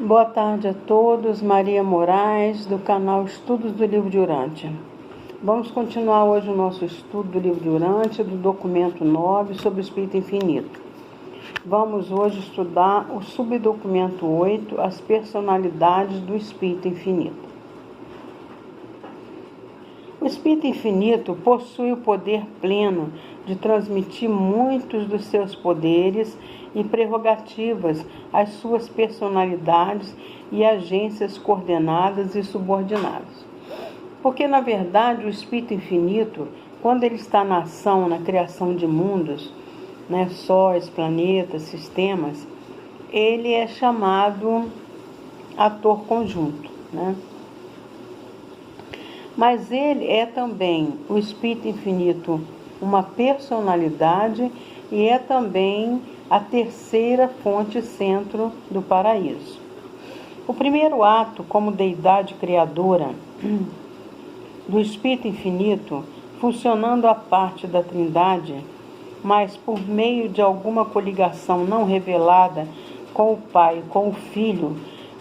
Boa tarde a todos, Maria Moraes, do canal Estudos do Livro de Urântia. Vamos continuar hoje o nosso estudo do Livro de Urântia, do documento 9, sobre o Espírito Infinito. Vamos hoje estudar o subdocumento 8, as personalidades do Espírito Infinito. O Espírito Infinito possui o poder pleno de transmitir muitos dos seus poderes e prerrogativas às suas personalidades e agências coordenadas e subordinadas. Porque, na verdade, o Espírito Infinito, quando ele está na ação, na criação de mundos, sóis, planetas, sistemas, ele é chamado ator conjunto, Mas ele é também, o Espírito Infinito, uma personalidade e é também a terceira fonte centro do paraíso. O primeiro ato como deidade criadora do Espírito Infinito, funcionando à parte da Trindade, mas por meio de alguma coligação não revelada com o Pai e com o Filho,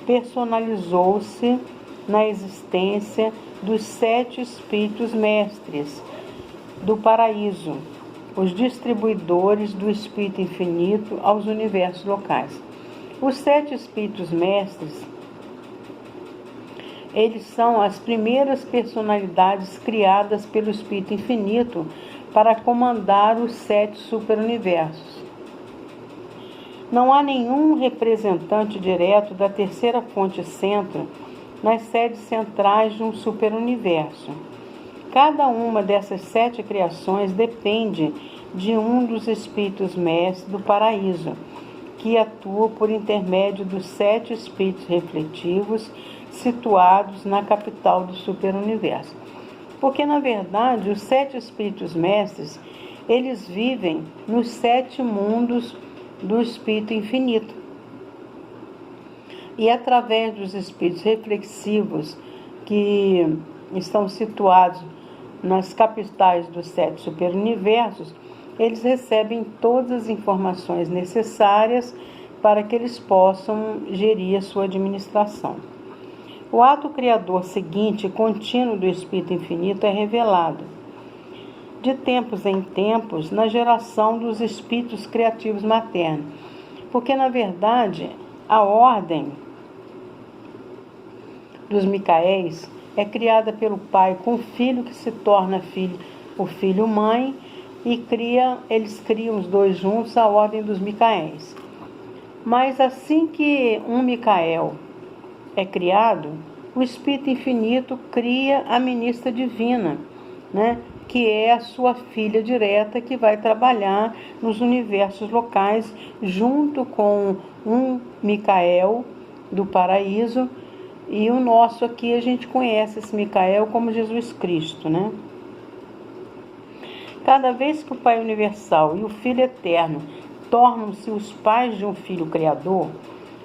personalizou-se na existência dos 7 Espíritos Mestres do paraíso, os distribuidores do Espírito Infinito aos universos locais. Os 7 Espíritos Mestres, eles são as primeiras personalidades criadas pelo Espírito Infinito para comandar os 7 superuniversos. Não há nenhum representante direto da terceira fonte centro nas sedes centrais de um superuniverso. Cada uma dessas 7 criações depende de um dos Espíritos Mestres do paraíso, que atua por intermédio dos 7 Espíritos refletivos situados na capital do superuniverso. Porque, na verdade, os 7 Espíritos Mestres, eles vivem nos 7 mundos do Espírito Infinito. E através dos Espíritos reflexivos que estão situados nas capitais dos 7 superuniversos, eles recebem todas as informações necessárias para que eles possam gerir a sua administração. O ato criador seguinte e contínuo do Espírito Infinito é revelado, de tempos em tempos, na geração dos Espíritos Criativos Maternos, porque, na verdade, a ordem dos Micaéis é criada pelo pai com o filho que se torna o filho mãe e eles criam os dois juntos a ordem dos Micaéis. Mas assim que um Micael é criado, o Espírito Infinito cria a ministra divina, que é a sua filha direta que vai trabalhar nos universos locais junto com um Micael do paraíso. E o nosso aqui, a gente conhece esse Micael como Jesus Cristo, Cada vez que o Pai Universal e o Filho Eterno tornam-se os pais de um Filho Criador,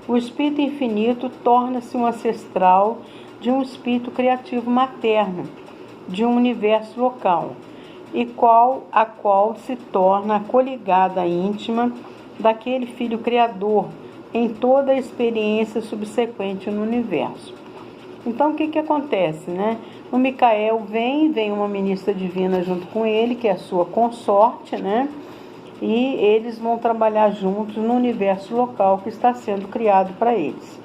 o Espírito Infinito torna-se um ancestral de um Espírito Criativo Materno, de um universo local, a qual se torna a coligada íntima daquele Filho Criador, em toda a experiência subsequente no universo. Então, o que acontece, O Micael vem uma ministra divina junto com ele, que é a sua consorte, E eles vão trabalhar juntos no universo local que está sendo criado para eles.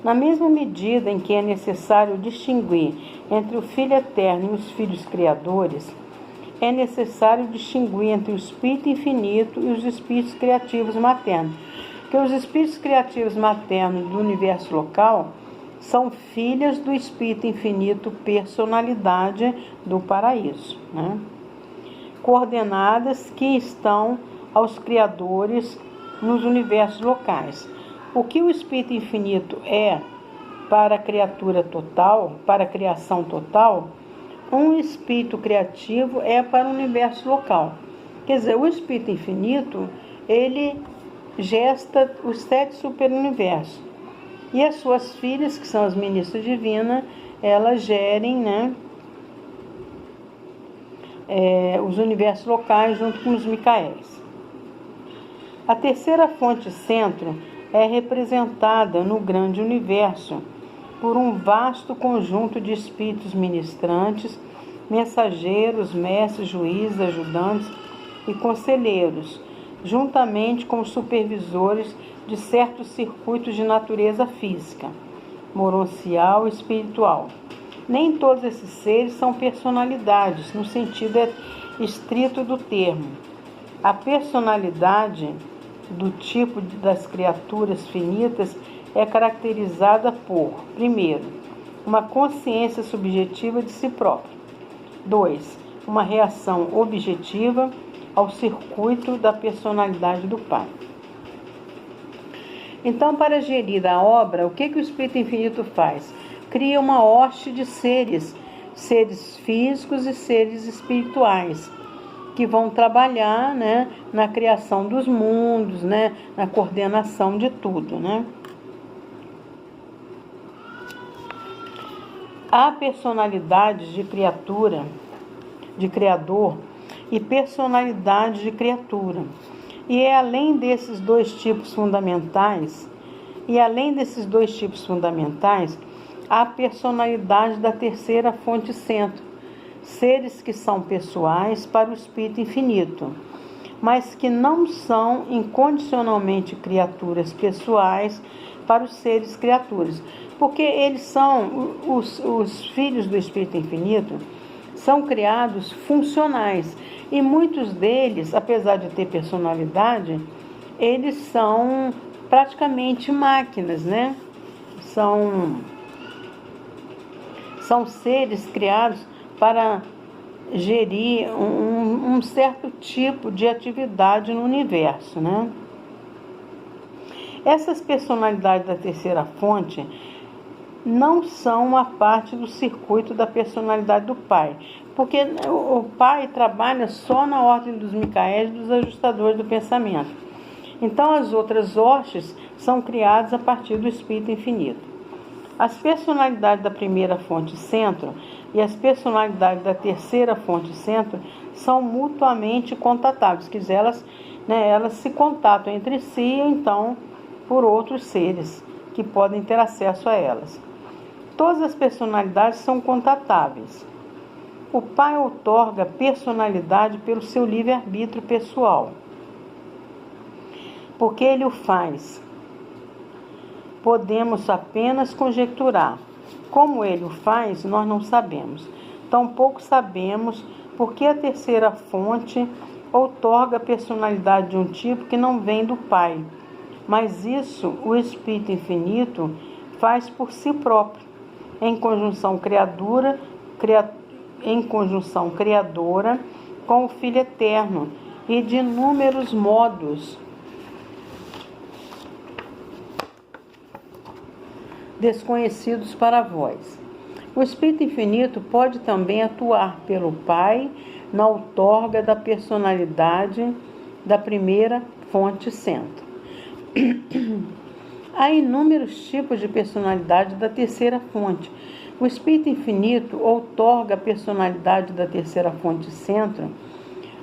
Na mesma medida em que é necessário distinguir entre o Filho Eterno e os Filhos Criadores, é necessário distinguir entre o Espírito Infinito e os Espíritos Criativos Maternos. Porque os Espíritos Criativos Maternos do universo local são filhas do Espírito Infinito, personalidade do paraíso, Coordenadas que estão aos criadores nos universos locais. O que o Espírito Infinito é para a criatura total, para a criação total, um espírito criativo é para o universo local. Quer dizer, o Espírito Infinito, ele gesta os 7 superuniversos. E as suas filhas, que são as ministras divinas, elas gerem, os universos locais junto com os Micaéis. A terceira fonte centro é representada no grande universo por um vasto conjunto de espíritos ministrantes, mensageiros, mestres, juízes, ajudantes e conselheiros, juntamente com os supervisores de certos circuitos de natureza física, moroncial e espiritual. Nem todos esses seres são personalidades, no sentido estrito do termo. A personalidade do tipo das criaturas finitas é caracterizada por, primeiro, uma consciência subjetiva de si próprio. 2. Uma reação objetiva ao circuito da personalidade do Pai. Então, para gerir a obra, o que o Espírito Infinito faz? Cria uma hoste de seres físicos e seres espirituais, que vão trabalhar, né, na criação dos mundos, né, na coordenação de tudo, né? Há personalidades de criador e personalidade de criatura. E além desses dois tipos fundamentais, há a personalidade da terceira fonte centro, seres que são pessoais para o Espírito Infinito, mas que não são incondicionalmente criaturas pessoais para os seres criaturas, porque eles são, os filhos do Espírito Infinito, são criados funcionais, e muitos deles, apesar de ter personalidade, eles são praticamente máquinas, né? São seres criados para gerir um certo tipo de atividade no universo, né? Essas personalidades da terceira fonte não são uma parte do circuito da personalidade do Pai, porque o Pai trabalha só na ordem dos Micaéis e dos ajustadores do pensamento. Então, as outras hostes são criadas a partir do Espírito Infinito. As personalidades da primeira fonte centro e as personalidades da terceira fonte centro são mutuamente contatáveis, quer dizer, elas se contatam entre si e então por outros seres que podem ter acesso a elas. Todas as personalidades são contatáveis. O Pai outorga personalidade pelo seu livre-arbítrio pessoal, porque Ele o faz. Podemos apenas conjecturar. Como Ele o faz, nós não sabemos. Tampouco sabemos por que a terceira fonte outorga a personalidade de um tipo que não vem do Pai. Mas isso o Espírito Infinito faz por si próprio, em conjunção criadora com o Filho Eterno e de inúmeros modos desconhecidos para vós. O Espírito Infinito pode também atuar pelo Pai na outorga da personalidade da primeira fonte centro. Há inúmeros tipos de personalidade da terceira fonte. O Espírito Infinito outorga a personalidade da terceira fonte centro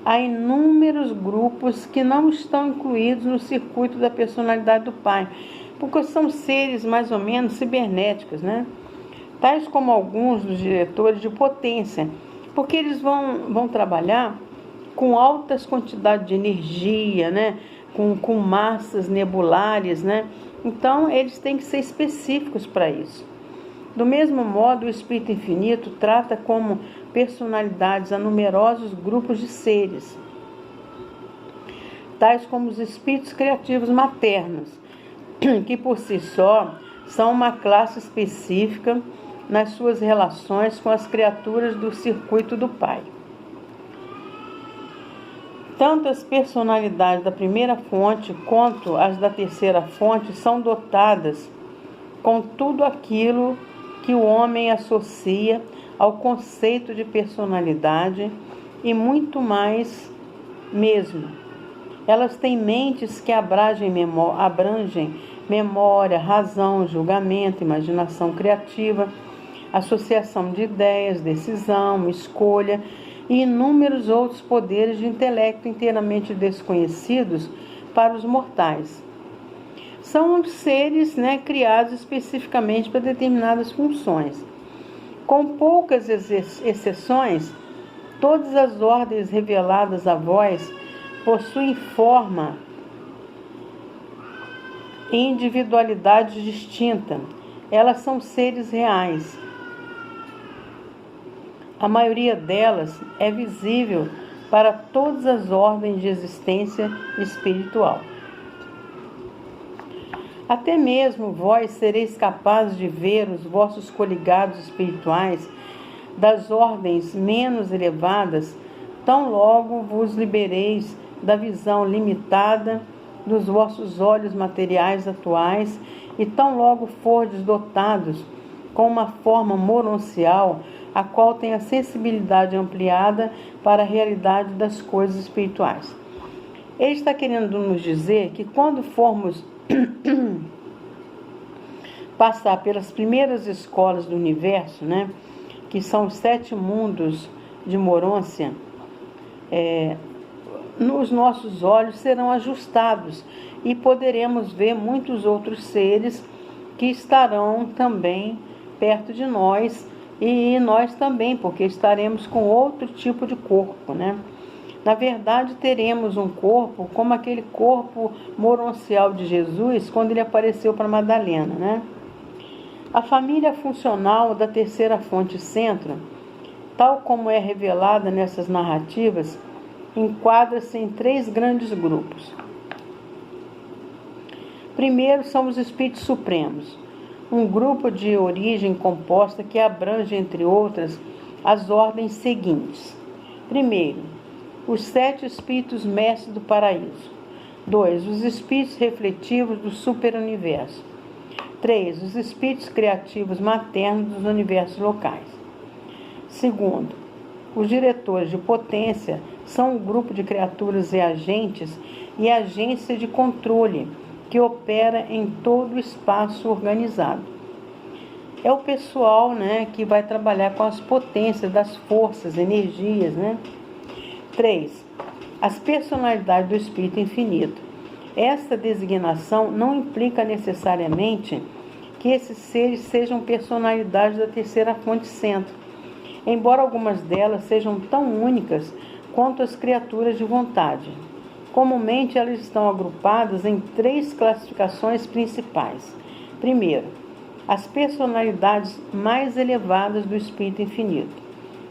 a inúmeros grupos que não estão incluídos no circuito da personalidade do Pai, porque são seres mais ou menos cibernéticos, né? Tais como alguns dos diretores de potência, porque eles vão trabalhar com altas quantidades de energia, né? Com massas nebulares, né? Então, eles têm que ser específicos para isso. Do mesmo modo, o Espírito Infinito trata como personalidades a numerosos grupos de seres, tais como os espíritos criativos maternos, que por si só são uma classe específica nas suas relações com as criaturas do circuito do Pai. Tanto as personalidades da primeira fonte quanto as da terceira fonte são dotadas com tudo aquilo que o homem associa ao conceito de personalidade e muito mais mesmo. Elas têm mentes que abrangem memória, razão, julgamento, imaginação criativa, associação de ideias, decisão, escolha e inúmeros outros poderes de intelecto inteiramente desconhecidos para os mortais. São os seres, né, criados especificamente para determinadas funções. Com poucas exceções, todas as ordens reveladas a vós possuem forma e individualidade distinta. Elas são seres reais. A maioria delas é visível para todas as ordens de existência espiritual. Até mesmo vós sereis capazes de ver os vossos coligados espirituais das ordens menos elevadas, tão logo vos libereis da visão limitada dos vossos olhos materiais atuais e tão logo fordes dotados com uma forma moroncial, a qual tem a sensibilidade ampliada para a realidade das coisas espirituais. Ele está querendo nos dizer que quando formos passar pelas primeiras escolas do universo, né, que são os 7 mundos de Morôncia, os nossos olhos serão ajustados e poderemos ver muitos outros seres que estarão também perto de nós e nós também, porque estaremos com outro tipo de corpo, né? Na verdade, teremos um corpo como aquele corpo moroncial de Jesus quando ele apareceu para Madalena, né? A família funcional da terceira fonte centro, tal como é revelada nessas narrativas, enquadra-se em 3 grandes grupos. Primeiro são os espíritos supremos, um grupo de origem composta que abrange, entre outras, as ordens seguintes. Primeiro, os 7 espíritos mestres do paraíso. 2. Os espíritos refletivos do superuniverso. 3. Os espíritos criativos maternos dos universos locais. Segundo, os diretores de potência são um grupo de criaturas reagentes e agência de controle que opera em todo o espaço organizado. É o pessoal, né, que vai trabalhar com as potências das forças, energias, né? 3. As personalidades do Espírito Infinito. Esta designação não implica necessariamente que esses seres sejam personalidades da terceira fonte centro, embora algumas delas sejam tão únicas quanto as criaturas de vontade. Comumente, elas estão agrupadas em 3 classificações principais. Primeiro, as personalidades mais elevadas do Espírito Infinito.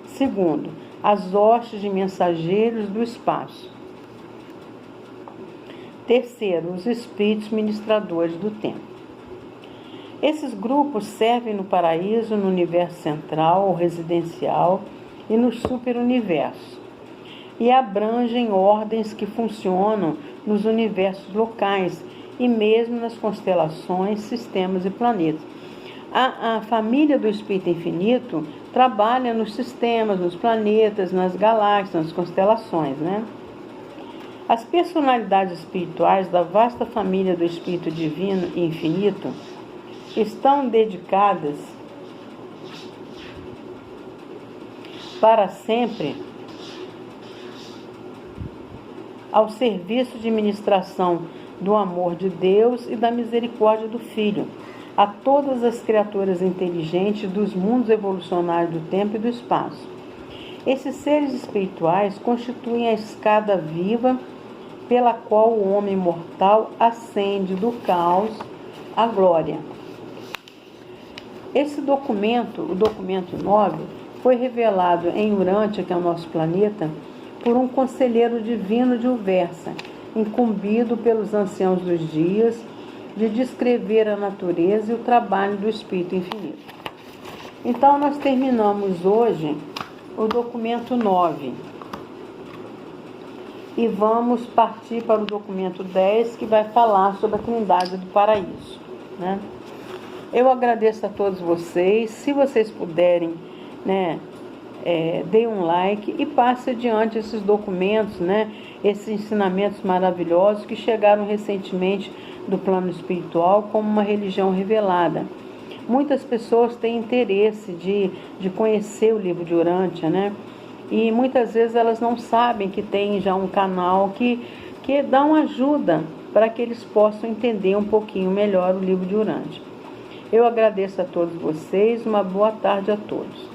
Segundo, as hostes de mensageiros do espaço. Terceiro, os espíritos ministradores do tempo. Esses grupos servem no paraíso, no universo central ou residencial e nos superuniversos, e abrangem ordens que funcionam nos universos locais e mesmo nas constelações, sistemas e planetas. A família do Espírito Infinito trabalha nos sistemas, nos planetas, nas galáxias, nas constelações, né? As personalidades espirituais da vasta família do Espírito Divino e Infinito estão dedicadas para sempre ao serviço de ministração do amor de Deus e da misericórdia do Filho a todas as criaturas inteligentes dos mundos evolucionários do tempo e do espaço. Esses seres espirituais constituem a escada viva pela qual o homem mortal ascende do caos à glória. Esse documento, o documento 9, foi revelado em Urântia, que é o nosso planeta, por um conselheiro divino de Uversa, incumbido pelos anciãos dos dias de descrever a natureza e o trabalho do Espírito Infinito. Então, nós terminamos hoje o documento 9 e vamos partir para o documento 10, que vai falar sobre a Trindade do Paraíso, né? Eu agradeço a todos vocês. Se vocês puderem, né, deem um like e passe adiante esses documentos, né, esses ensinamentos maravilhosos que chegaram recentemente do plano espiritual como uma religião revelada. Muitas pessoas têm interesse de conhecer o livro de Urântia, né? E muitas vezes elas não sabem que tem já um canal que dá uma ajuda para que eles possam entender um pouquinho melhor o livro de Urântia. Eu agradeço a todos vocês, uma boa tarde a todos.